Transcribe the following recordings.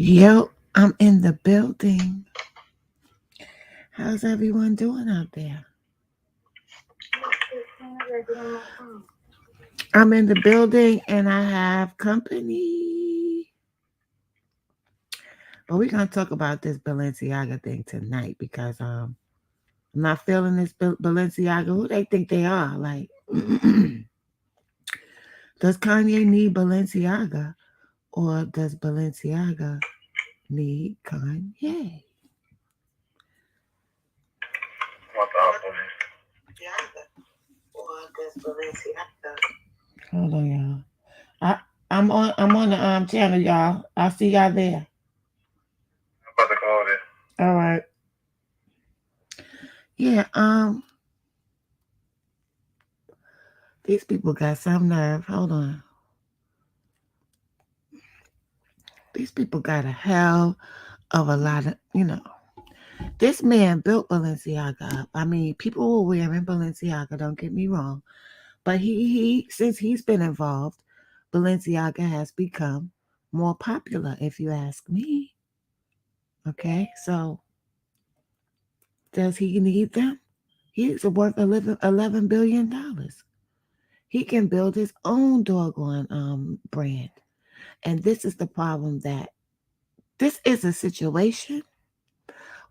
Yo, I'm in the building. How's everyone doing out there? I'm in the building and I have company. But we're gonna talk about this Balenciaga thing tonight because I'm not feeling this Balenciaga. Who they think they are? Like, does Kanye need Balenciaga or does Balenciaga need Kanye? Hold on, y'all. I I'm on the channel, y'all. I'll see y'all there. I'm about to call it. All right. Yeah. These people got some nerve. Hold on. These people got a hell of a lot of. This man built Balenciaga up. I mean, people were wearing Balenciaga. Don't get me wrong, but he since he's been involved, Balenciaga has become more popular. If you ask me, okay. So does he need them? He's worth $11 billion. He can build his own doggone brand. And this is the problem that this is a situation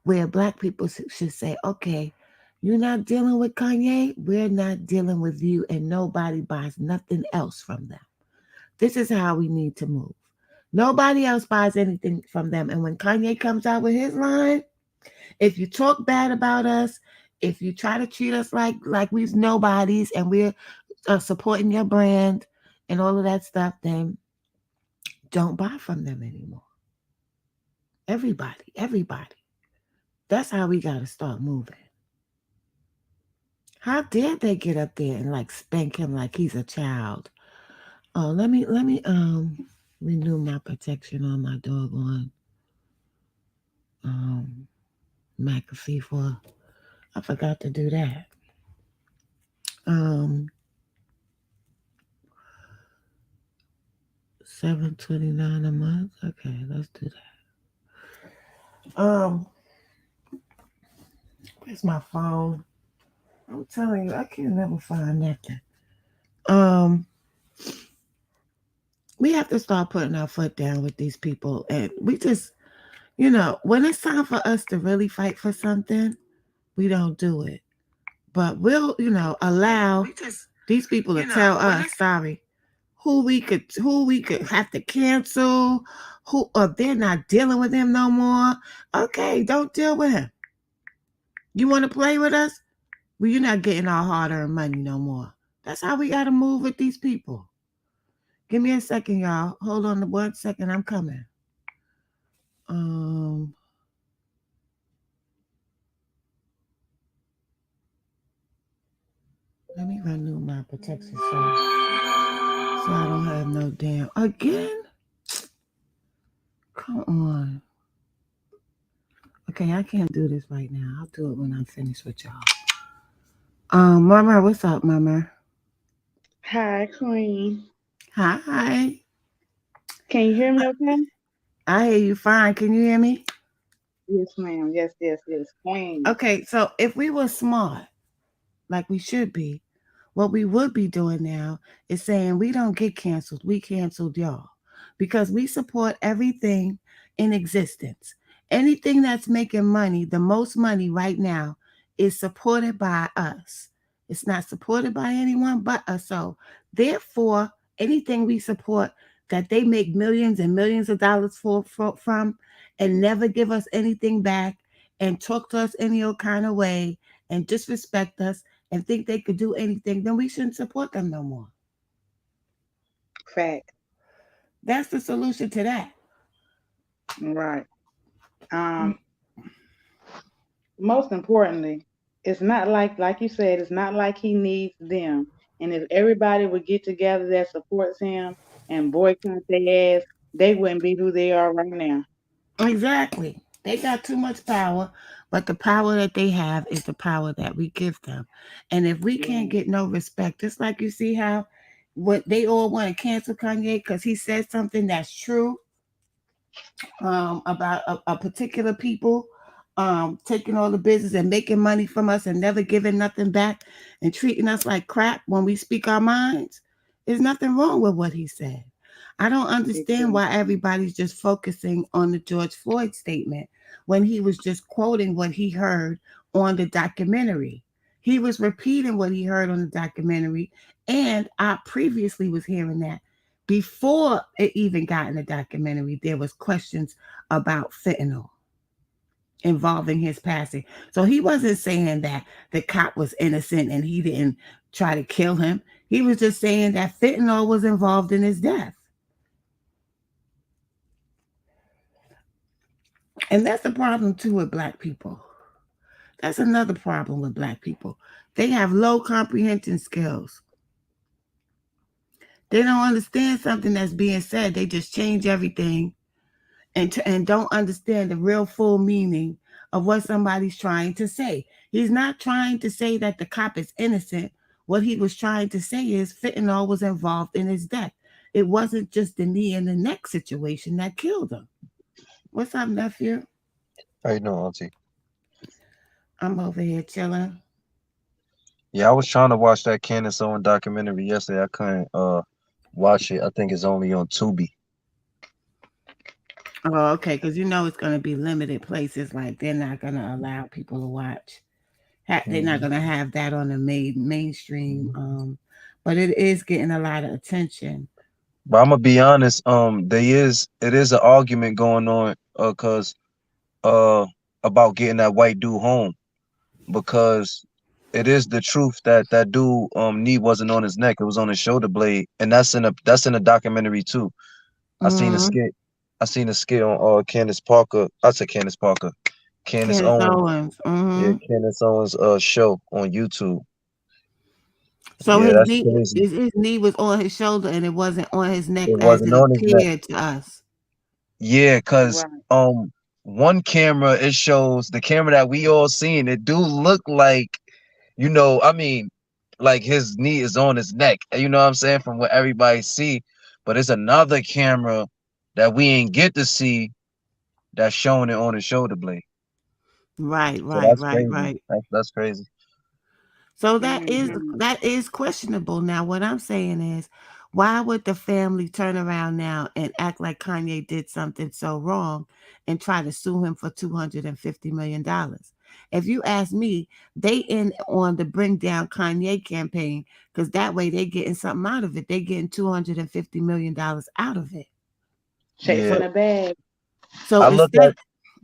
where black people should say, okay, you're not dealing with Kanye, we're not dealing with you, and nobody buys nothing else from them. This is how we need to move. Nobody else buys anything from them. And when Kanye comes out with his line, if you talk bad about us, if you try to treat us like we're nobodies and we're supporting your brand and all of that stuff, then don't buy from them anymore. Everybody. That's how we got to start moving. How dare they get up there and like spank him like he's a child? Oh, let me renew my protection on my doggone um McAfee for. I forgot to do that. Um, 7.29 a month. Okay, let's do that. Where's my phone? I'm telling you, I can't never find nothing. Um, we have to start putting our foot down with these people, and we just, when it's time for us to really fight for something, we don't do it. But we'll, allow these people to tell us, sorry, who we could have to cancel, who or they're not dealing with him no more. Okay, don't deal with him. You want to play with us? Well, you're not getting our hard-earned money no more. That's how we gotta move with these people. Give me a second, y'all. Hold on 1 second. I'm coming. Um, Let me renew my protection so I don't have no damn again. Come on. Okay, I can't do this right now. I'll do it when I'm finished with y'all. Mama, what's up, Mama? Hi, Queen. Hi. Can you hear me okay? I hear you fine. Can you hear me? Yes, ma'am. Yes. Queen. Okay, so if we were smart, like we should be, what we would be doing now is saying we don't get canceled. We canceled y'all because we support everything in existence. Anything that's making money, the most money right now, is supported by us. It's not supported by anyone but us. So, therefore, anything we support that they make millions and millions of dollars from and never give us anything back and talk to us any old kind of way and disrespect us and think they could do anything, then we shouldn't support them no more. Fact. That's the solution to that. Right. Um, Most importantly, it's not like you said, it's not like he needs them. And if everybody would get together that supports him and boycott their ass, they wouldn't be who they are right now. Exactly. They got too much power, but the power that they have is the power that we give them. And if we can't Yeah. get no respect, just like you see how what they all want to cancel Kanye because he said something that's true. about a particular people taking all the business and making money from us and never giving nothing back and treating us like crap when we speak our minds. There's nothing wrong with what he said. I don't understand why Exactly. everybody's just focusing on the George Floyd statement when he was just quoting what he heard on the documentary. He was repeating what he heard on the documentary, and I previously was hearing that before it even got in the documentary, there was questions about fentanyl involving his passing. So he wasn't saying that the cop was innocent and he didn't try to kill him. He was just saying that fentanyl was involved in his death. And that's the problem too with black people. That's another problem with black people. They have low comprehension skills. They don't understand something that's being said. They just change everything and don't understand the real full meaning of what somebody's trying to say. He's not trying to say that the cop is innocent. What he was trying to say is fentanyl was involved in his death. It wasn't just the knee and the neck situation that killed him. What's up, nephew? How you doing, Auntie? I'm over here chilling. Yeah, I was trying to watch that Candace Owen documentary yesterday. I couldn't watch it. I think it's only on Tubi. Oh, okay, because you know it's going to be limited places. Like they're not going to allow people to watch. They're not Hmm. going to have that on the mainstream. But it is getting a lot of attention. But I'm gonna be honest. It is an argument going on. Cause uh, about getting that white dude home because it is the truth that that dude knee wasn't on his neck. It was on his shoulder blade, and that's in a documentary too. I seen a Mm-hmm. skit. I seen a skit on Candace Parker. I said Candace Parker. Candace Candace Owens. Owens. Yeah, Mm-hmm. Candace Owens show on YouTube. So Yeah, his that's knee, crazy. his knee was on his shoulder and it wasn't on his neck It as wasn't it on his neck. appeared to us. Yeah, cause Right. one camera it shows the camera that we all seen. It do look like I mean, like his knee is on his neck. You know what I'm saying? From what everybody see, but it's another camera that we ain't get to see that's showing it on his shoulder blade. Right, So right, that's right, crazy. right. That's crazy. So Hmm. that is questionable. Now, what I'm saying is, why would the family turn around now and act like Kanye did something so wrong and try to sue him for $250 million? If you ask me, they in on the bring down Kanye campaign because that way they getting something out of it. They getting $250 million out of it. Yeah, Chasing So a bag. so I look at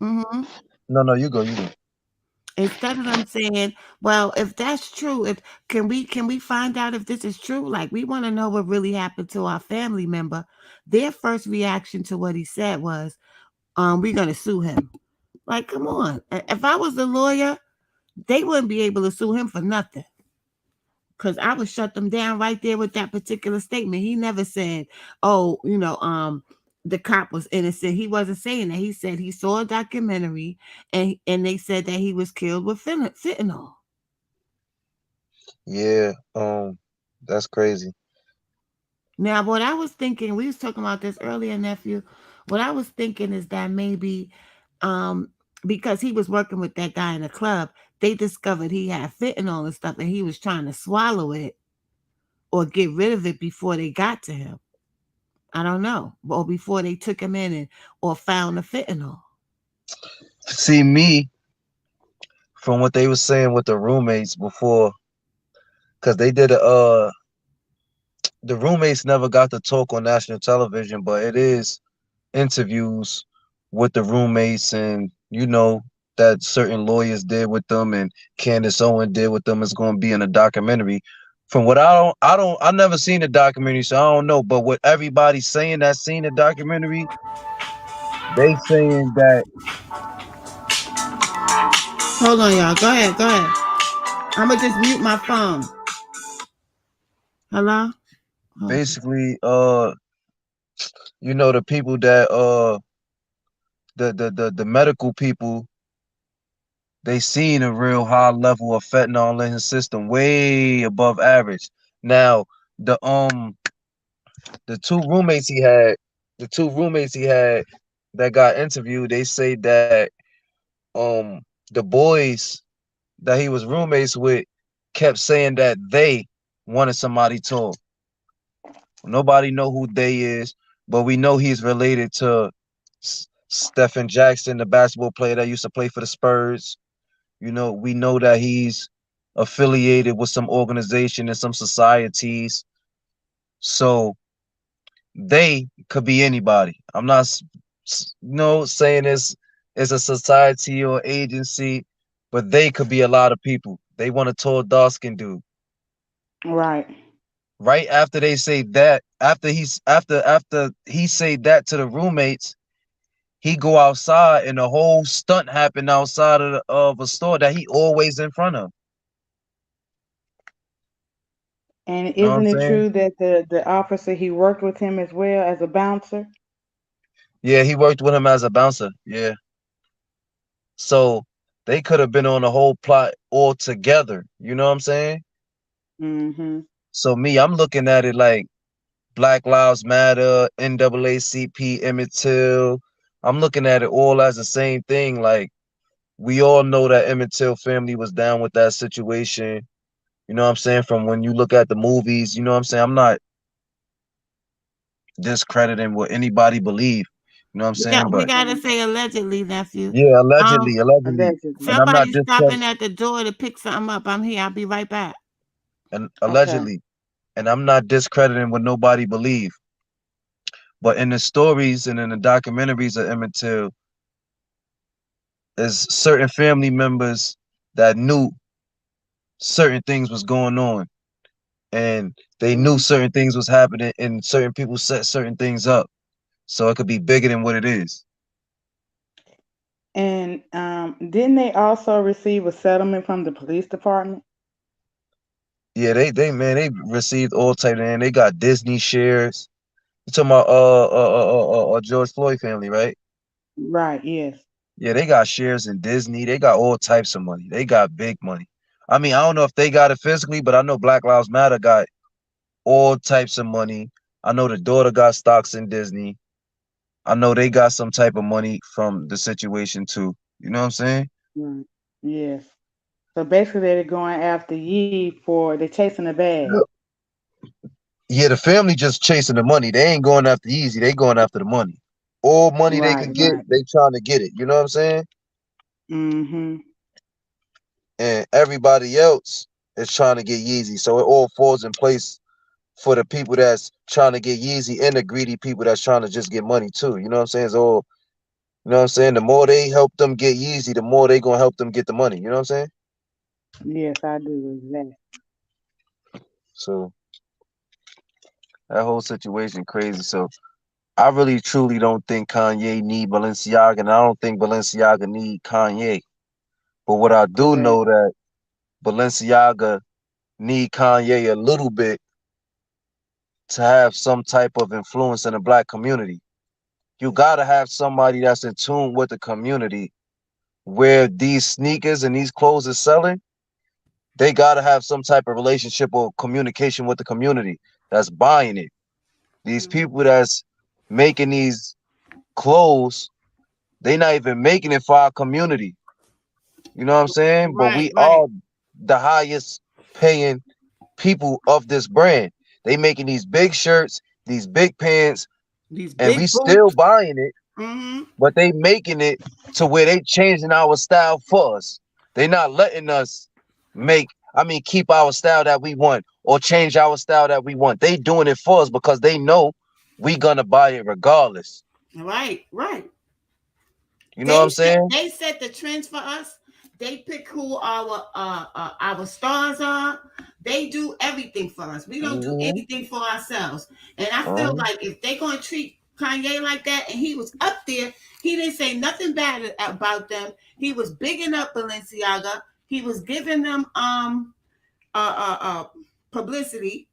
mhm. no, you go, you go. Instead of them saying, "Well, if that's true, if can we find out if this is true? Like we want to know what really happened to our family member." Their first reaction to what he said was, we're gonna sue him." Like, come on. If I was the lawyer, they wouldn't be able to sue him for nothing. Cause I would shut them down right there with that particular statement. He never said, "Oh, the cop was innocent." He wasn't saying that. He said he saw a documentary, and they said that he was killed with fentanyl. Yeah, that's crazy. Now, what I was thinking, we was talking about this earlier, nephew. What I was thinking is that maybe, um, because he was working with that guy in the club, they discovered he had fentanyl and stuff, and he was trying to swallow it or get rid of it before they got to him. I don't know, or before they took him in and or found the fentanyl. See me from what they were saying with the roommates before, because they did the roommates never got to talk on national television, but it is interviews with the roommates and that certain lawyers did with them and Candace Owen did with them is going to be in a documentary. From what I never seen the documentary, so I don't know. But what everybody's saying that seen the documentary, they saying that Hold on, y'all. Go ahead, go ahead. I'm gonna just mute my phone. Hello. Hold on. basically, the people that the medical people, they seen a real high level of fentanyl in his system, way above average. Now, the the two roommates he had, the two roommates he had, that got interviewed, they say that the boys that he was roommates with kept saying that they wanted somebody tall. Nobody know who they is, but we know he's related to Stephen Jackson, the basketball player that used to play for the Spurs. You know, we know that he's affiliated with some organization and some societies. So they could be anybody. I'm not, saying it's a society or agency, but they could be a lot of people. They want a tall, dark skinned dude. Right. Right after they say that, after he say that to the roommates, he go outside and the whole stunt happened outside of a store that he always in front of. And You know what I'm isn't it saying? true that the officer he worked with him as well as a bouncer? Yeah, he worked with him as a bouncer. Yeah. So they could have been on the whole plot all together. You know what I'm saying? Mm-hmm. So me, I'm looking at it like Black Lives Matter, NAACP, Emmett Till. I'm looking at it all as the same thing. Like we all know that Emmett Till family was down with that situation. You know what I'm saying? From when you look at the movies, you know what I'm saying? I'm not discrediting what anybody believe. You know what I'm saying? We But gotta Right. say allegedly, nephew. yeah, Um, allegedly, and Allegedly. I'm not somebody's discrediting stopping at the door to pick something up. I'm here. I'll be right back. and Okay. allegedly, and I'm not discrediting what nobody believe. But in the stories and in the documentaries of Emmett Till, there's certain family members that knew certain things was going on, and they knew Right. certain things was happening, and certain people set certain things up, so it could be bigger than what it is. And didn't they also receive a settlement from the police department? Yeah, they man, they received all type, and they got Disney shares. You talking about George Floyd family, right? Right. Yes. Yeah, they got shares in Disney. They got all types of money. They got big money. I mean, I don't know if they got it physically, but I know Black Lives Matter got all types of money. I know the daughter got stocks in Disney. I know they got some type of money from the situation too. You know what I'm saying? Right. Yes. So basically, they're going after Ye for they're chasing the bag. Yeah, the family just chasing the money. They ain't going after easy. They going after the money. All money they Right. could get, Right. they trying to get it. You know what I'm saying? Mm-hmm. And everybody else is trying to get Yeezy. So it all falls in place for the people that's trying to get Yeezy and the greedy people that's trying to just get money too. You know what I'm saying? It's all, you know what I'm saying? The more they help them get Yeezy, the more they gonna help them get the money. You know what I'm saying? Yes, I do. Exactly. So that whole situation crazy. So I really truly don't think Kanye need Balenciaga, and I don't think Balenciaga need Kanye. But what I do Correct. know that Balenciaga need Kanye a little bit to have some type of influence in the black community. You gotta have somebody that's in tune with the community where these sneakers and these clothes are selling. They gotta have some type of relationship or communication with the community that's buying it. These Mhm. people that's making these clothes, they not even making it for our community. You know what I'm saying? But Right, we right. are the highest paying people of this brand. They making these big shirts, these big pants, These and we big still boots. buying it, Mm-hmm. but they making it to where they changing our style for us. They not letting us keep our style that we want or change our style that we want. They doing it for us because they know we gonna buy it regardless. Right, right. You know what I'm saying? They set the trends for us. They pick who our stars are. They do everything for us. We don't do Hmm. anything for ourselves. And I feel like if they gonna treat Kanye like that, and he was up there, he didn't say nothing bad about them. He was bigging up Balenciaga. He was giving them publicity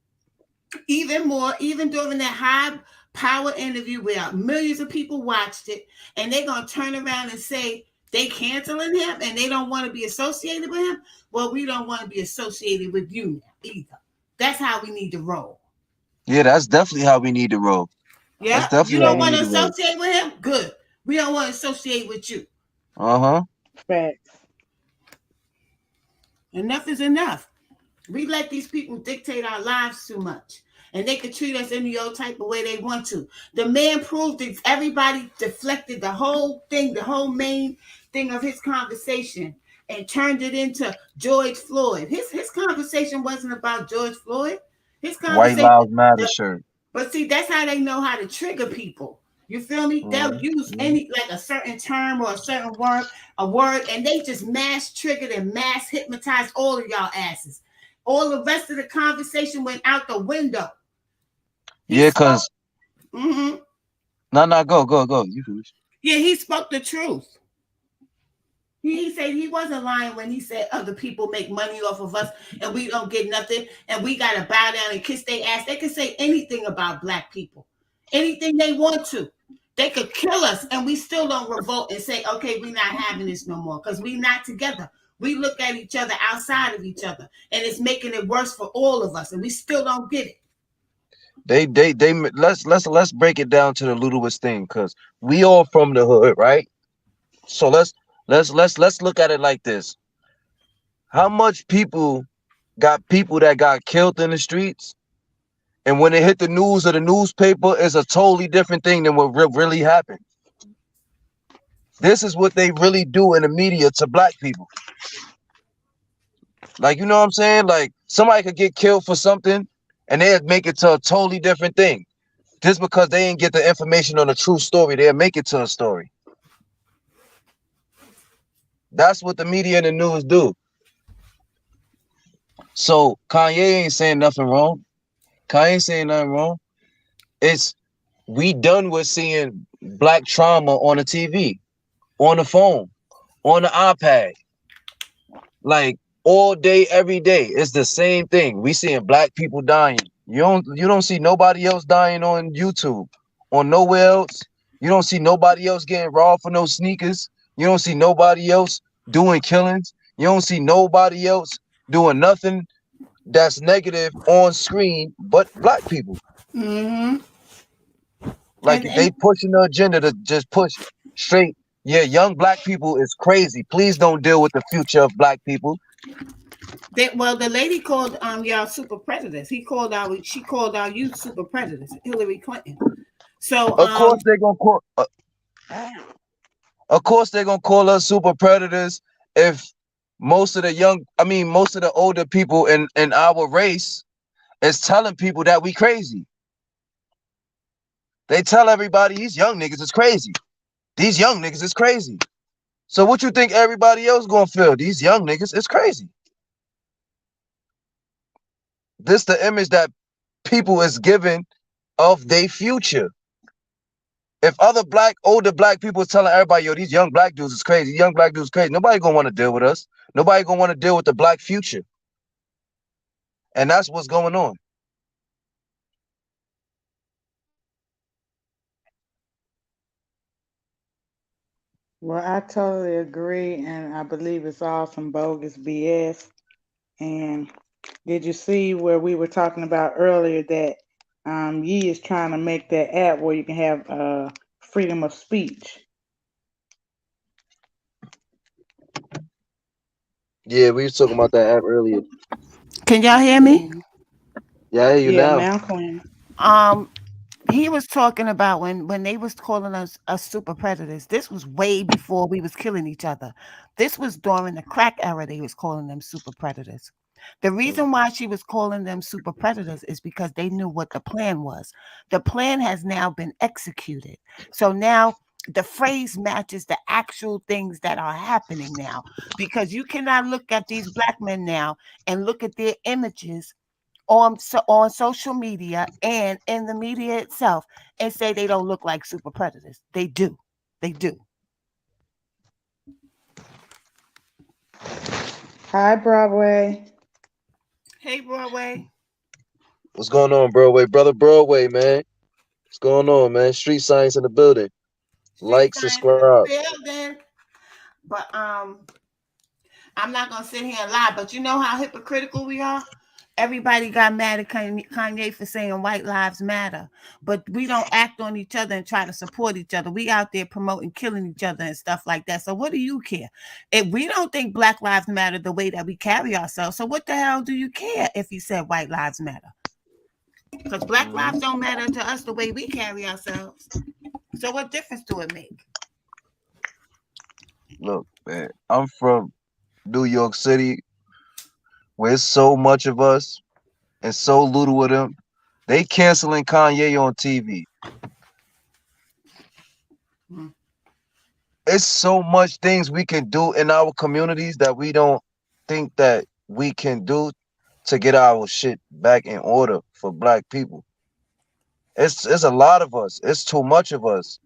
even more, even during that high power interview where millions of people watched it, and they're gonna turn around and say they canceling him and they don't want to be associated with him. Well, we don't want to be associated with you now either. That's how we need to roll. Yeah, that's definitely how we need to roll. That's Yeah, you definitely how don't we want Exactly. need to to roll. associate with him. Good. We don't want to associate with you. Uh-huh. Facts. Enough is enough. We let these people dictate our lives too much. And they can treat us any old type of way they want to. The man proved that everybody deflected the whole thing, the whole main thing of his conversation, and turned it into George Floyd. His conversation wasn't about George Floyd. His White conversation, Lives Matter shirt. but see, that's how they know how to trigger people. You feel me? They'll use Mm-hmm. any like a certain term or a certain word, and they just mass triggered and mass hypnotized all of y'all asses. All the rest of the conversation went out the window. He Yeah, spoke. cause Mm-hmm. no, go. You finish. Yeah, he spoke the truth. He said he wasn't lying when he said other people make money off of us and we don't get nothing and we gotta bow down and kiss their ass. They can say anything about black people, anything they want to. They could kill us and we still don't revolt and say, okay, we're not having this no more because we're not together. We look at each other outside of each other and it's making it worse for all of us and we still don't get it. They let's break it down to the littlest thing, cause we all from the hood, right? So let's look at it like this. How much people that got killed in the streets, and when it hit the news or the newspaper, it's a totally different thing than what really happened. This is what they really do in the media to black people. Like, you know what I'm saying? Like, somebody could get killed for something and they'd make it to a totally different thing. Just because they didn't get the information on a true story, they'll make it to a story. That's what the media and the news do. So Kanye ain't saying nothing wrong. Kanye ain't saying nothing wrong. It's we done with seeing black trauma on the TV, on the phone, on the iPad, like all day, every day. It's the same thing. We seeing black people dying. You don't see nobody else dying on YouTube, on nowhere else. You don't see nobody else getting robbed for no sneakers. You don't see nobody else doing killings. You don't see nobody else doing nothing that's negative on screen but black people. Mm-hmm. Like And they pushing the agenda to just push straight. Yeah, young black people is crazy. Please don't deal with the future of black people. well, the lady called y'all super predators. She called out you super predators, Hillary Clinton. So Of course they're gonna call. Of course they're gonna call us super predators if most of the older people in our race is telling people that we crazy. They tell everybody these young niggas is crazy. These young niggas is crazy. So what you think everybody else gonna feel? These young niggas is crazy. This the image that people is given of their future. If other older black people is telling everybody, yo, these young black dudes is crazy, young black dudes crazy, nobody gonna want to deal with us. Nobody gonna want to deal with the black future. And that's what's going on. Well, I totally agree, and I believe it's all some bogus BS. And did you see where we were talking about earlier that Ye is trying to make that app where you can have freedom of speech? Yeah, we was talking about that app earlier. can y'all hear me? Mhm. Yeah, I hear you Yeah, now. now Queen. Um, he was talking about when they was calling us super predators. This was way before we was killing each other. This was during the crack era. They was calling them super predators. The reason why she was calling them super predators is because they knew what the plan was. The plan has now been executed. So now the phrase matches the actual things that are happening now because you cannot look at these black men now and look at their images on social media and in the media itself and say they don't look like super predators. They do. They do. Hi, Broadway. Hey, Broadway. What's going on, Broadway? Brother Broadway, man. What's going on, man? Street science in the building. Street Like, science in the subscribe. building. But I'm not gonna sit here and lie. But you know how hypocritical we are. Everybody got mad at Kanye for saying white lives matter, but we don't act on each other and try to support each other. We out there promoting killing each other and stuff like that. So what do you care? If we don't think black lives matter the way that we carry ourselves, so what the hell do you care if he said white lives matter? Because black Mm-hmm. lives don't matter to us the way we carry ourselves. So what difference do it make? Look, man, I'm from New York City, where it's so much of us and so little of them. They canceling Kanye on TV. Hmm. It's so much things we can do in our communities that we don't think that we can do to get our shit back in order for black people. It's a lot of us. It's too much of us.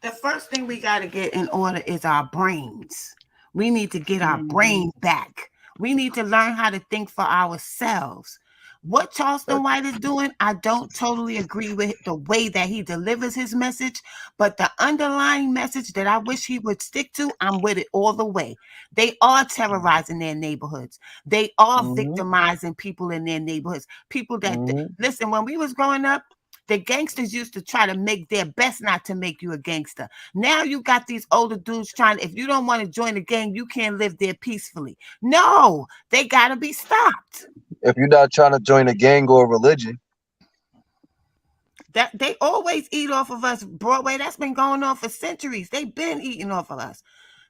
The first thing we got to get in order is our brains. We need to get our Mm-hmm. brain back. We need to learn how to think for ourselves. What Charleston But White is doing, I don't totally agree with the way that he delivers his message, but the underlying message that I wish he would stick to, I'm with it all the way. They are terrorizing their neighborhoods. They are mm-hmm, victimizing people in their neighborhoods. People that mm-hmm. listen, when we was growing up, the gangsters used to try to make their best not to make you a gangster. Now you got these older dudes trying, if you don't want to join the gang, you can't live there peacefully. No, they got to be stopped. If you're not trying to join a gang or a religion, That they always eat off of us, Broadway. That's been going on for centuries. They've been eating off of us.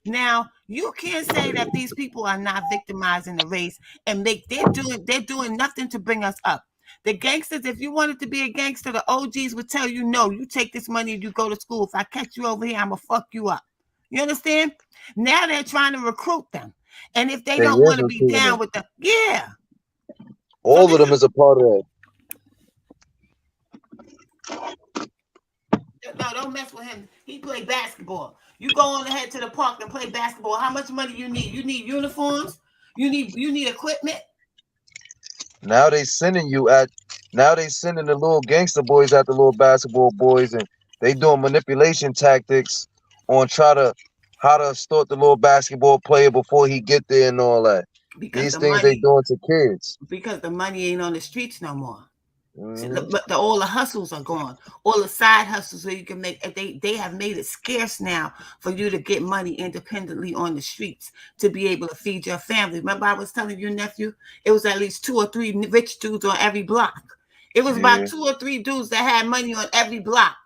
Now you can't say that these people are not victimizing the race and they're doing nothing to bring us up. The gangsters, if you wanted to be a gangster, the OGs would tell you, no, you take this money and you go to school. If I catch you over here, I'm gonna fuck you up. You understand? Now they're trying to recruit them. And if they they don't is want to be recruiting down them. with the yeah. So All of this them is is a part of that. no, don't mess with him. He play basketball. You go on ahead to the park and play basketball. How much money you need? You need uniforms. You need equipment. Now they sending you at now they sending the little gangster boys at the little basketball boys and they doing manipulation tactics on try to how to start the little basketball player before he get there and all that. because These the things they money doing to kids. because the money ain't on the streets no more. See, Hmm. but all the hustles are gone. All the side hustles where you can make they have made it scarce now for you to get money independently on the streets to be able to feed your family. Remember, I was telling you, nephew, it was at least two or three rich dudes on every block. It was about Yeah. two or three dudes that had money on every block.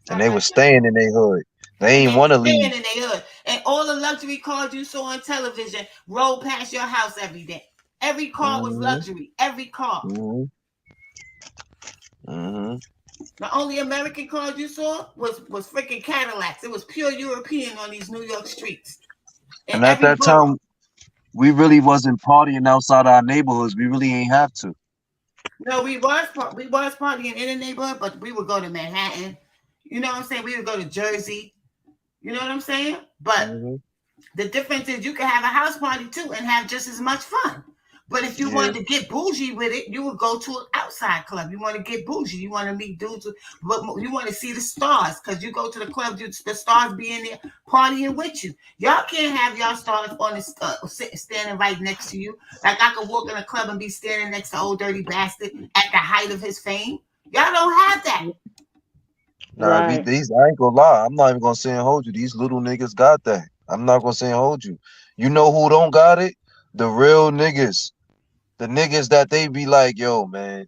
It's And not they like was that no staying more. in their hood. They And ain't they were want to leave. staying in their hood. And all the luxury cars you saw on television rolled past your house every day. Every car was Hmm. luxury. Every car. Hmm. Hmm. The only American cars you saw was freaking Cadillacs. It was pure European on these New York streets in And at every that borough. time, we really wasn't partying outside our neighborhoods. We really ain't have to. No, we was partying in the neighborhood, but we would go to Manhattan. You know what I'm saying? We would go to Jersey. You know what I'm saying? But Hmm. the difference is you can have a house party too and have just as much fun. But if you Yeah. wanted to get bougie with it, you would go to an outside club. You want to get bougie. You want to meet dudes, but you want to see the stars because you go to the club. The stars be in there partying with you. Y'all can't have y'all stars on the standing right next to you. Like I could walk in a club and be standing next to old dirty bastard at the height of his fame. Y'all don't have that. Nah, Right. these I ain't gonna lie. I'm not even gonna say and hold you. These little niggas got that. I'm not gonna say and hold you. You know who don't got it? The real niggas. The niggas that they be like, yo, man,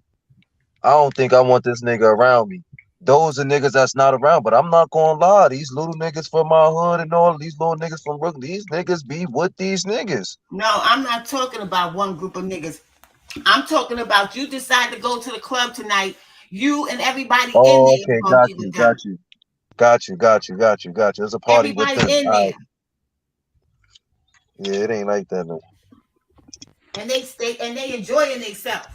I don't think I want this nigga around me. Those are niggas that's not around. But I'm not gonna lie. These little niggas from my hood and all these little niggas from Brooklyn, these niggas be with these niggas. No, I'm not talking about one group of niggas. I'm talking about you decide to go to the club tonight. You and everybody in Oh, there is okay, gonna got be you, with them. got you, got you, got you, got you, got you. There's a party with Everybody them. in All there, right. Yeah, it ain't like that no. and they stay and they enjoying themselves.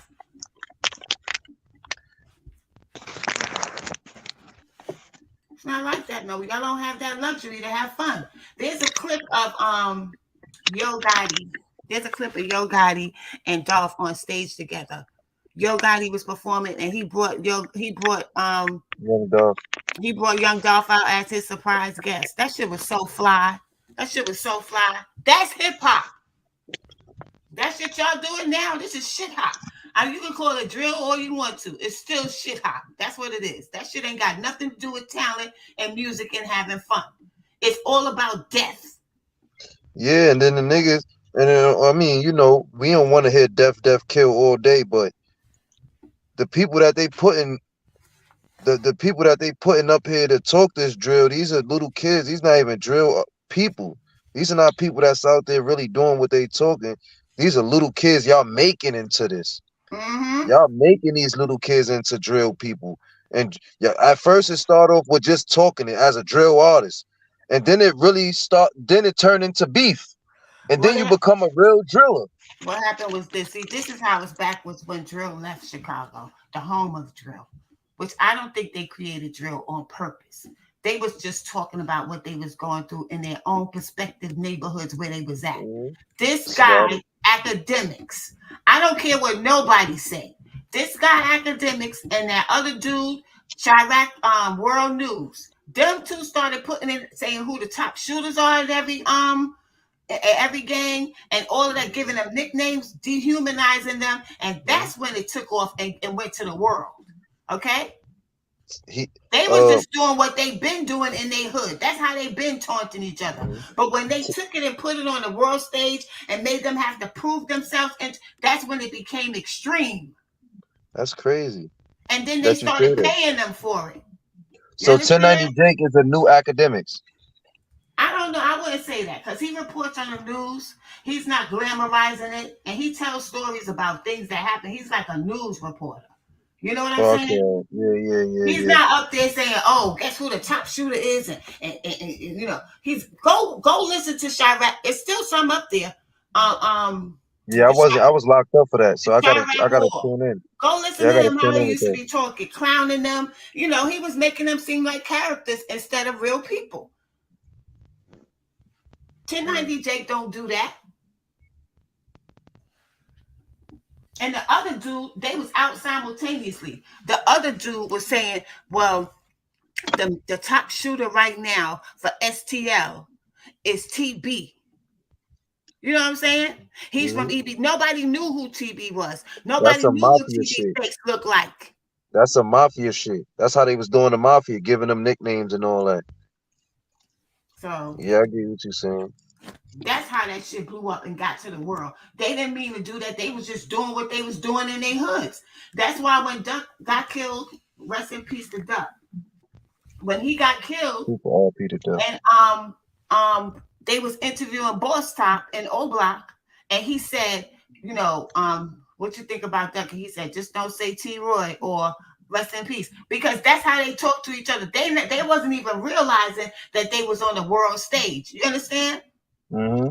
It's not like that, no. Y'all don't have that luxury to have fun. There's a clip of Yo Gotti. There's a clip of Yo Gotti and Dolph on stage together. Yo Gotti was performing, and Young dog. he brought Young Dolph out as his surprise guest. That shit was so fly. That shit was so fly. That's hip hop. That shit y'all doing now, this is shit hop. I mean, you can call it drill all you want to. It's still shit hop. That's what it is. That shit ain't got nothing to do with talent and music and having fun. It's all about death. Yeah, and then the niggas, and then, I mean, we don't want to hear death, death, kill all day, but the people that they putting, the people that they putting up here to talk this drill, these are little kids. These not even drill people. These are not people that's out there really doing what they talking. These are little kids y'all making into this. Mm-hmm. Y'all making these little kids into drill people. And yeah, at first it started off with just talking it as a drill artist. And then it turned into beef. And then What you hap- become a real driller. what happened was this. See, this is how it's backwards when drill left Chicago, the home of drill, which I don't think they created drill on purpose. They was just talking about what they was going through in their own perspective neighborhoods where they was at. Mhm. This Started. guy, academics. I don't care what nobody say. This guy, academics, and that other dude, Chirac, World News. Them two started putting in saying who the top shooters are at every gang and all of that, giving them nicknames, dehumanizing them, and Mhm. that's when it took off and went to the world. Okay, He they was uh just doing what they've been doing in their hood. That's how they've been taunting each other. mhm. But when they took it and put it on the world stage and made them have to prove themselves, and that's when it became extreme. That's crazy And then they that you say started that. paying them for it. You So understand? 1090 Jake is a new academics. I don't know. I wouldn't say that because he reports on the news. He's not glamorizing it, and he tells stories about things that happen. He's like a news reporter. You know what I'm saying? Okay. Yeah, yeah, yeah, He's yeah. not up there saying, "Oh, guess who the top shooter is," and he's go listen to Chirac. It's still some up there. Yeah, The I was locked up for that. So I Chirac gotta War. tune in. Go listen Yeah, I to gotta him how tune he in with used to that. be talking, clowning them. He was making them seem like characters instead of real people. 1090 Jake don't do that. And the other dude, they was out simultaneously. The other dude was saying, well, the top shooter right now for STL is TB. You know what I'm saying? He's from Hmm. EB. Nobody knew who TB was. That's Nobody some knew what mafia TB's shit. face looked like. That's some mafia shit. That's how they was doing the mafia, giving them nicknames and all that. So Yeah, I get what you're saying. that's how that shit blew up and got to the world. They didn't mean to do that. They was just doing what they was doing in their hoods. That's why when Duck got killed, rest in peace to Duck. When he got killed, Super RP to death. and they was interviewing Boss Top in O Block, and he said, what you think about that? He said, just don't say T Roy or rest in peace, because that's how they talk to each other. They wasn't even realizing that they was on the world stage. You understand? Mm-hmm.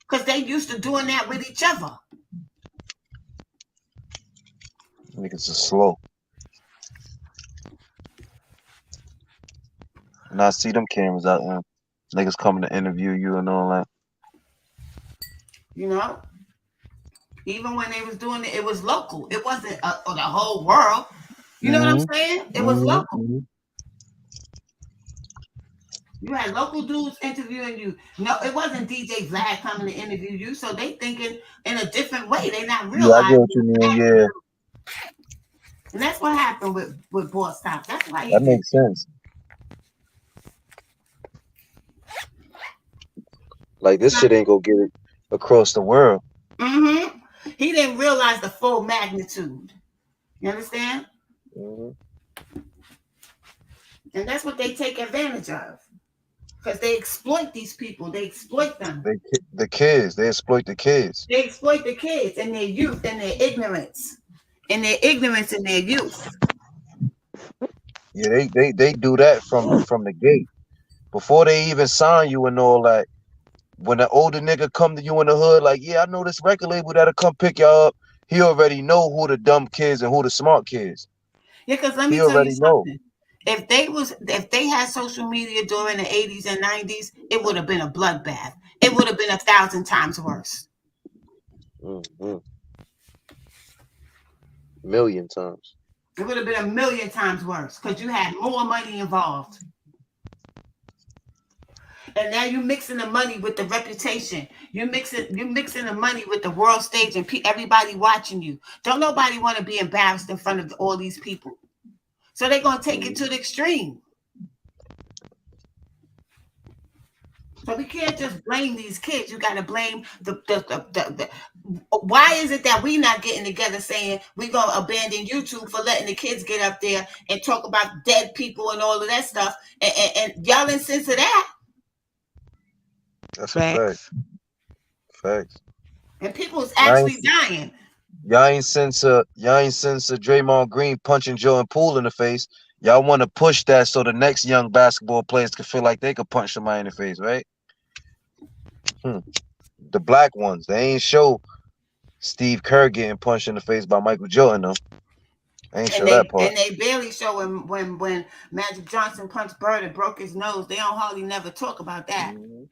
Because they used to doing that with each other. Niggas are slow. And I see them cameras out there. Niggas coming to interview you and all that. You know, even when they was doing it, it was local. It wasn't for the whole world. You know what I'm Mm-hmm. saying? It was Mm-hmm. local. Mm-hmm. You had local dudes interviewing you. No, it wasn't DJ Vlad coming to interview you. So they thinking in a different way. They not Yeah, I get realizing what you mean. that. Yeah, And that's what happened with Boss Top. That's why he that did. makes sense. Like this shit ain't gonna get it across the world. Mm-hmm. He didn't realize the full magnitude. You understand? Mm-hmm. And that's what they take advantage of. Because they exploit these people. They exploit them. The kids, they exploit the kids. They exploit the kids and their youth and their ignorance. And their ignorance and their youth. Yeah, they do that from the gate before they even sign you and all that. When the older nigga come to you in the hood, like, yeah, I know this record label that'll come pick y'all up. He already know who the dumb kids and who the smart kids. Yeah, because let He me tell you already know. something. If they had social media during the 80s and 90s, it would have been a bloodbath. It would have been 1,000 times worse. Mm-hmm. Million times. It would have been 1,000,000 times worse because you had more money involved. And now you mixing the money with the reputation. You mixing the money with the world stage and everybody watching you. Don't nobody want to be embarrassed in front of all these people. So they're gonna take it to the extreme. So we can't just blame these kids. You got to blame the. Why is it that we not getting together saying we gonna abandon YouTube for letting the kids get up there and talk about dead people and all of that stuff, and y'all insist to that, That's a fact. Facts. Facts. and people is Y'all ain't, actually dying. y'all ain't censor Draymond Green punching Jordan Poole in the face. Y'all want to push that so the next young basketball players can feel like they could punch somebody in the face, right? Hmm. The black ones, they ain't show Steve Kerr getting punched in the face by Michael Jordan though. They ain't And show that they part. and they barely show him when Magic Johnson punched Bird and broke his nose. They don't hardly never talk about that Mhm.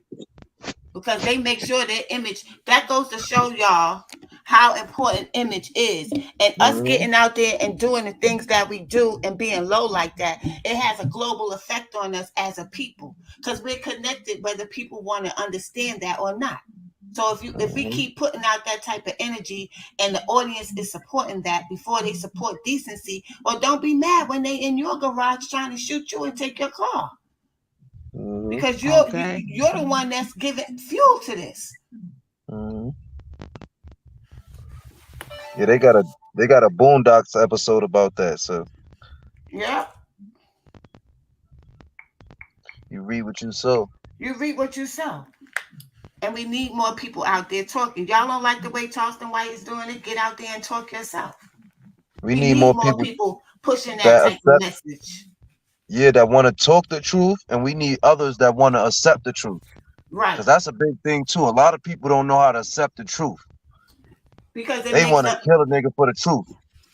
because they make sure their image, that goes to show y'all how important image is, and us Mhm. getting out there and doing the things that we do and being low like that, it has a global effect on us as a people because we're connected whether people want to understand that or not. So if we Mhm. keep putting out that type of energy and the audience is supporting that before they support decency, or don't be mad when they in your garage trying to shoot you and take your car Mhm. because Okay. you're the one that's giving fuel to this. Mhm. Yeah, they got a Boondocks episode about that. So Yeah, you read what you sow. you reap what you sow. And we need more people out there talking. Y'all don't like the way Charleston White is doing it? Get out there and talk yourself. We We need need more more people people pushing that that type of accept, message. yeah, that want to talk the truth, and we need others that want to accept the truth. Right. Cause that's a big thing too. A lot of people don't know how to accept the truth. Because They want to kill a nigga for the truth.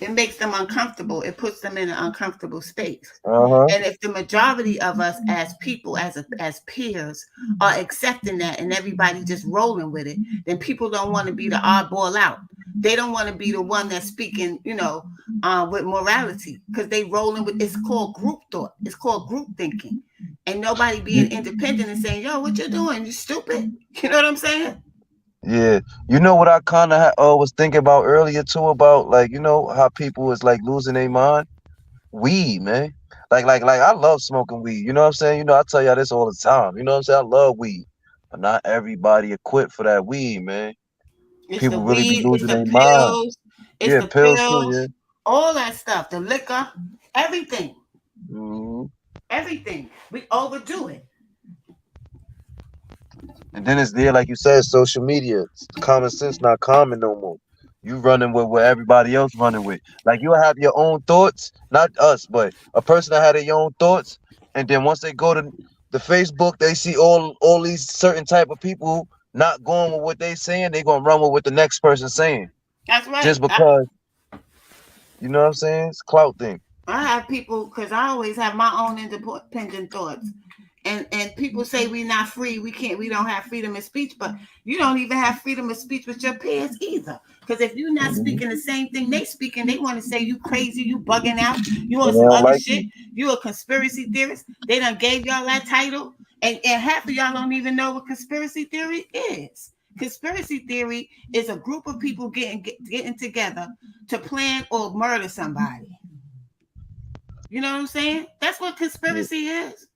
it makes them uncomfortable. It puts them in an uncomfortable space. Uh huh. And if the majority of us as people, as peers, are accepting that and everybody just rolling with it, then people don't want to be the oddball out. They don't want to be the one that's speaking, with morality because they rolling with. It's called group thought. It's called group thinking, and nobody being You, independent and saying, "Yo, what you doing? You stupid." You know what I'm saying? yeah. You know what I kind of was thinking about earlier too about like how people is like losing their mind. Weed, man. Like I love smoking weed. You know what I'm saying? I tell y'all this all the time. You know what I'm saying? I love weed, but not everybody equipped for that weed, man. It's the People really be weed, it's losing the their mind. pills, it's Yeah, the pills too. pills, Yeah. all that stuff, the liquor, everything, Hmm. everything. We overdo it. And then it's there, like you said, social media. Common sense not common no more. You running with what everybody else running with. Like you have your own thoughts, not us, but a person that had their own thoughts, and then once they go to the Facebook, they see all these certain type of people not going with what they saying. They gonna run with what the next person saying, That's just right. I, because you know what I'm saying. It's a clout thing. I have people because I always have my own independent thoughts. And people say we're not free, we don't have freedom of speech, but you don't even have freedom of speech with your peers either. Because if you're not Hmm. speaking the same thing they speaking, they want to say you crazy, you bugging out, you on And they some don't other like shit, you. you a conspiracy theorist. They done gave y'all that title, and half of y'all don't even know what conspiracy theory is. Conspiracy theory is a group of people getting together to plan or murder somebody. You know what I'm saying? That's what Yeah. conspiracy is.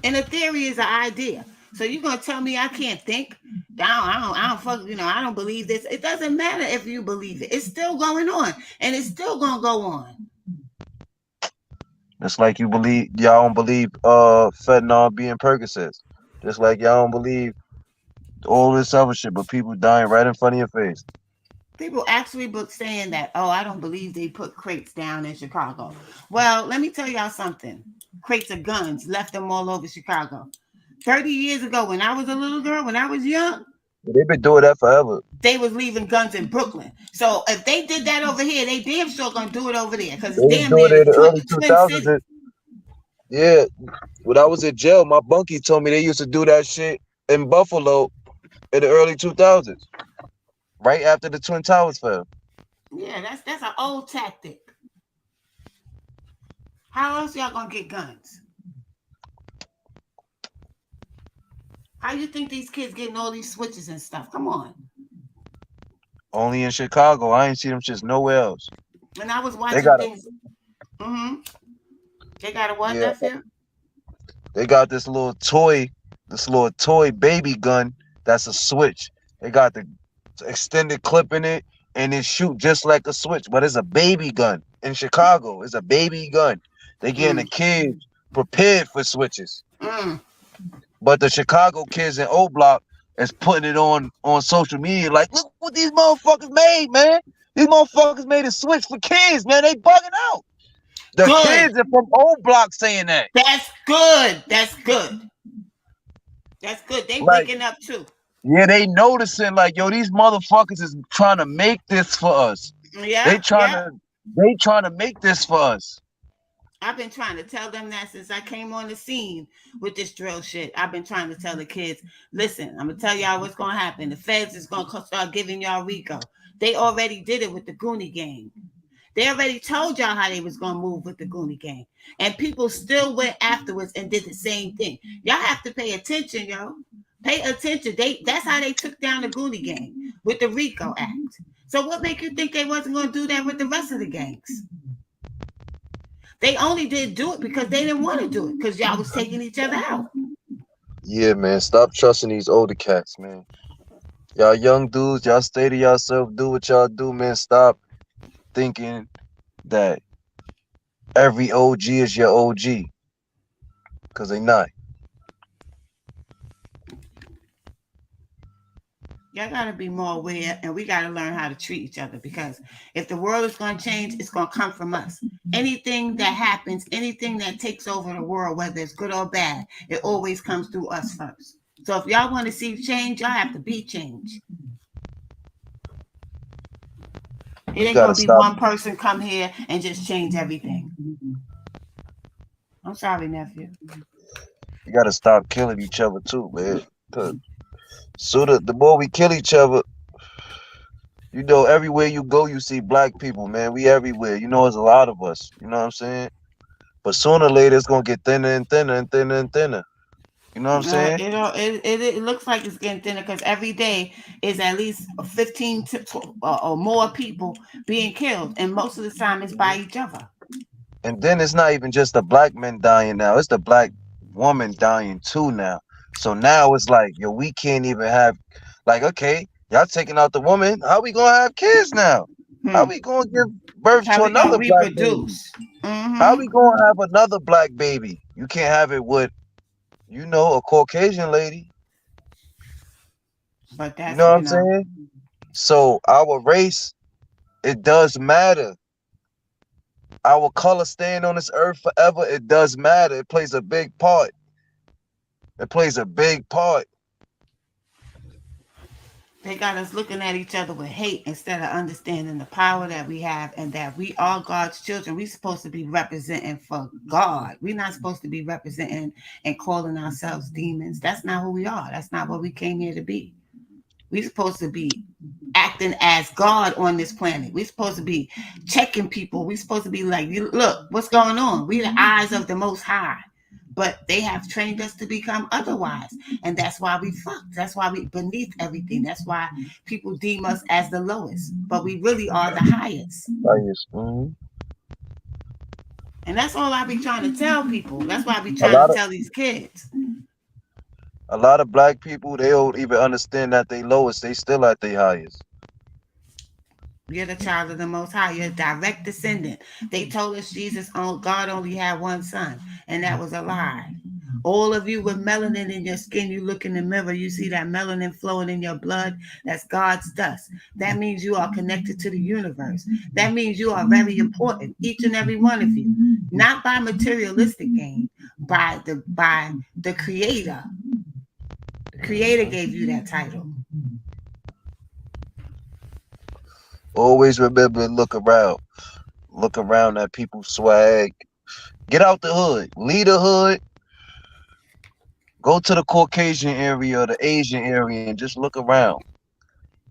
And a theory is an idea. So you're gonna tell me I can't think? I don't fuck. I don't believe this. It doesn't matter if you believe it. It's still going on, and it's still gonna go on. Just like y'all don't believe fentanyl being Percocets. Just like y'all don't believe all this other shit, but people dying right in front of your face. People actually book saying that. Oh, I don't believe they put crates down in Chicago. Well, let me tell y'all something. Crates of guns left them all over Chicago. 30 years ago, when I was a little girl, when I was young, They've been doing that forever. they was leaving guns in Brooklyn. So if they did that over here, they damn sure gonna do it over there because They it's was damn doing near it in the the early twin 2000s. city. Yeah, when I was in jail, my bunkie told me they used to do that shit in Buffalo in the early 2000s, right after the Twin Towers fell. Yeah, that's an old tactic. How else y'all gonna get guns? How you think these kids getting all these switches and stuff? Come on. Only in Chicago. I ain't see them shits nowhere else. And I was They watching got a things. Mm-hmm. They got a what, yeah, nephew? they got this little toy baby gun that's a switch. They got the extended clip in it and it shoot just like a switch, but it's a baby gun. In Chicago, it's a baby gun. They getting the Mm. kids prepared for switches. Mm. But the Chicago kids in O Block is putting it on social media like, look what these motherfuckers made, man. These motherfuckers made a switch for kids, man. They bugging out. The Good. kids are from O Block saying that. That's good. That's good. That's good. They Like, waking up too. yeah, they noticing like, yo, these motherfuckers is trying to make this for us. They Yeah, trying yeah. to they trying to make this for us. I've been trying to tell them that since I came on the scene with this drill shit. I've been trying to tell the kids, listen, I'm gonna tell y'all what's gonna happen. The feds is gonna start giving y'all RICO. They already did it with the Goonie gang. They already told y'all how they was gonna move with the Goonie gang, and people still went afterwards and did the same thing. Y'all have to pay attention, yo. Pay attention. That's how they took down the Goonie gang with the RICO Act. So what make you think they wasn't gonna do that with the rest of the gangs? They only did do it because they didn't want to do it because y'all was taking each other out. Yeah, man. Stop trusting these older cats, man. Y'all young dudes, y'all stay to yourself, do what y'all do, man. Stop thinking that every OG is your OG. Cause they not. Y'all gotta be more aware, and we gotta learn how to treat each other because if the world is gonna change, it's gonna come from us. Anything that happens, anything that takes over the world, whether it's good or bad, it always comes through us first. So if y'all want to see change, y'all have to be change. It You ain't gotta gonna be stop. one person come here and just change everything. I'm sorry, nephew. You gotta stop killing each other too, man. 'Cause sooner, the more we kill each other, you know, everywhere you go, you see black people, man. We everywhere. You know, there's a lot of us. You know what I'm saying? But sooner or later, it's gonna get thinner and thinner and thinner and thinner. You know what I'm saying? It looks like it's getting thinner because every day is at least 15 or more people being killed, and most of the time it's by each other. And then it's not even just the black men dying now; it's the black woman dying too now. So now it's like, yo, we can't even have, like, okay, y'all taking out the woman. How we gonna have kids now? How Hmm. we gonna give birth How to we gonna another black baby? reproduce? How Mm-hmm. we gonna have another black baby? You can't have it with, a Caucasian lady. But You that's know what I'm saying? So our race, it does matter. Our color staying on this earth forever, it does matter. It plays a big part. It plays a big part. they got us looking at each other with hate instead of understanding the power that we have and that we are God's children. We're supposed to be representing for God. We're not supposed to be representing and calling ourselves demons. That's not who we are. That's not what we came here to be. We're supposed to be acting as God on this planet. We're supposed to be checking people. We're supposed to be like, look, what's going on? We the eyes of the Most High. But they have trained us to become otherwise. And that's why we fucked. That's why we beneath everything. That's why people deem us as the lowest. But we really are the highest. Like mhm. And that's all I be trying to tell people. That's why I be A trying to lot of tell these kids. black people, they don't even understand that they lowest. They still at their highest. You're the child of the Most High. You're a direct descendant. They told us God only had one son, and that was a lie. All of you with melanin in your skin, you look in the mirror, you see that melanin flowing in your blood. That's God's dust. That means you are connected to the universe. That means you are very important, each and every one of you. Not by materialistic gain, by the Creator. The Creator Mhm. gave you that title. Always remember and look around. Look around at people's swag. Get out the hood. Leave the hood. Go to the Caucasian area or the Asian area and just look around.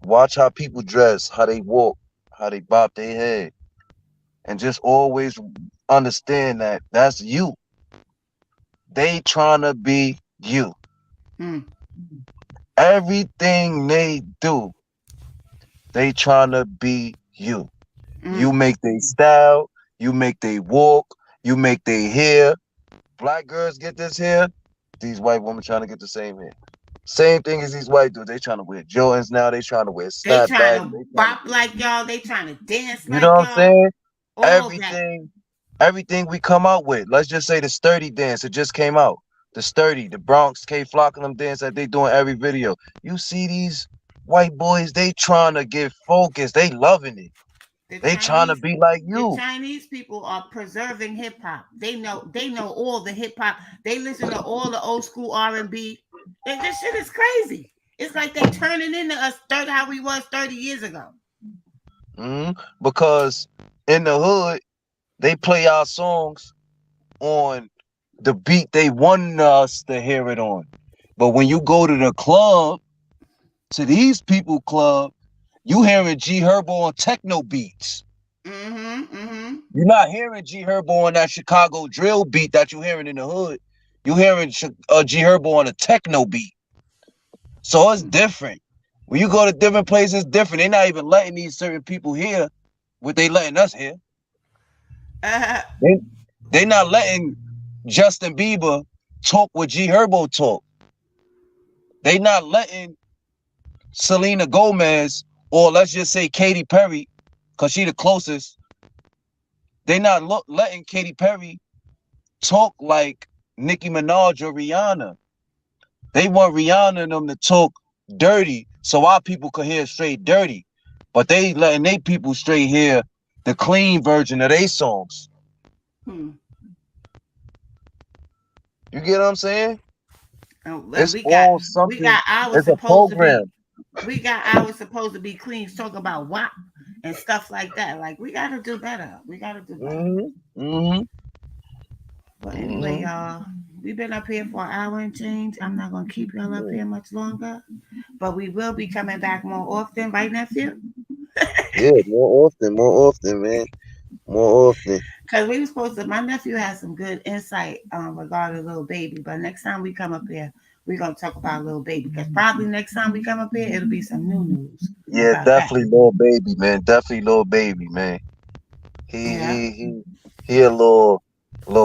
Watch how people dress, how they walk, how they bop their head. And just always understand that that's you. They trying to be you. Hmm. Everything they do, they trying to be you. You Mm. make they style, you make they walk, you make they hair. Black girls get this hair, these white women trying to get the same hair. Same thing as these white dudes. They trying to wear Jordans now. They trying to wear They trying snapbacks. to They trying to bop like y'all. They trying to dance you know like what I'm y'all. saying? All that. Everything we come out with. Let's just say the sturdy dance. It just came out. The sturdy, the Bronx K Flock and them dance that they doing every video. You see these white boys, they trying to get focused. They loving it. The They trying to Chinese be like the you. Chinese people are preserving hip hop. They know all the hip hop. They listen to all the old school R&B. This shit is crazy. It's like they turning into us 30 how we was 30 years ago. Because in the hood, they play our songs on the beat they want us to hear it on. But when you go to the club, to these people club, you hearing G Herbo on techno beats. Mm-hmm. Mm-hmm. You're not hearing G Herbo on that Chicago drill beat that you hearing in the hood. You hearing G Herbo on a techno beat. So it's different. When you go to different places, it's different. They're not even letting these certain people hear what they letting us hear. Uh, They they not letting Justin Bieber talk with G Herbo talk. They not letting Selena Gomez or let's just say Katy Perry, cause she the closest. They not letting Katy Perry talk like Nicki Minaj or Rihanna. They want Rihanna and them to talk dirty so our people could hear straight dirty. But they letting they people straight hear the clean version of their songs. hmm. You get what I'm saying? And It's we got all we something. got ours It's a supposed to be program. clean, talk about WAP and stuff like that. Like we gotta do better. We gotta do better. Mm-hmm. Mm-hmm. But anyway, Mm-hmm. y'all, we've been up here for an hour and change. I'm not gonna keep y'all up here much longer. But we will be coming back more often, right, nephew? Yeah, more often, man. More often. Because we were supposed to. My nephew has some good insight regarding little baby. But next time we come up here, we're gonna talk about little baby. Because probably next time we come up here, it'll be some new news Yeah, about that. definitely little baby, man. Definitely little baby, man. He Yeah. he he he a little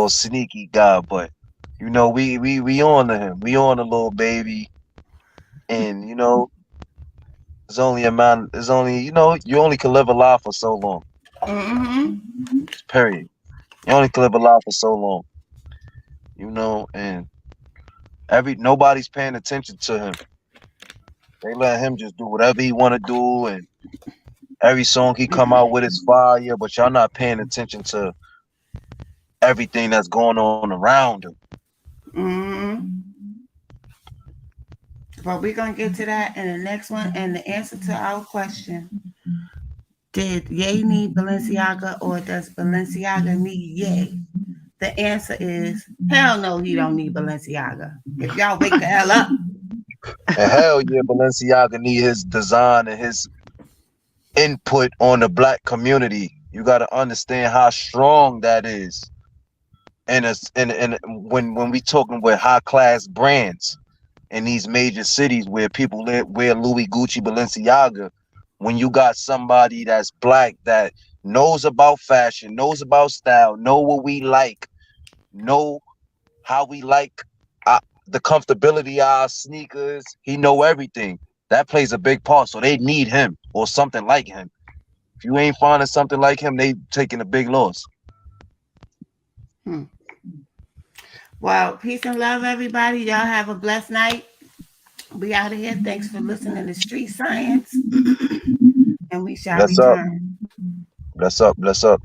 sneaky guy, but we on to him. We on a little baby, and it's only a man. It's only you only can live a life for so long. Mm-hmm. Period. You only can live a life for so long. And nobody's paying attention to him. They let him just do whatever he want to do, and every song he come out with is fire. But y'all not paying attention to everything that's going on around him. Mm-hmm. But we're gonna get to that in the next one. And the answer to our question: did Ye need Balenciaga or does Balenciaga need Ye? The answer is hell no, he don't need Balenciaga. If y'all wake the hell up. And hell yeah, Balenciaga need his design and his input on the black community. You got to understand how strong that is. And when we talking with high class brands in these major cities where people wear Louis, Gucci, Balenciaga, when you got somebody that's black that knows about fashion, knows about style, know what we like, know how we like uh, the comfortability of our sneakers. He know everything. That plays a big part. So they need him or something like him. If you ain't finding something like him, they taking a big loss. Hmm. Well, peace and love, everybody. Y'all have a blessed night. We out of here. Thanks for listening to Street Science. And we shall Bless up. return. Bless up. Bless up.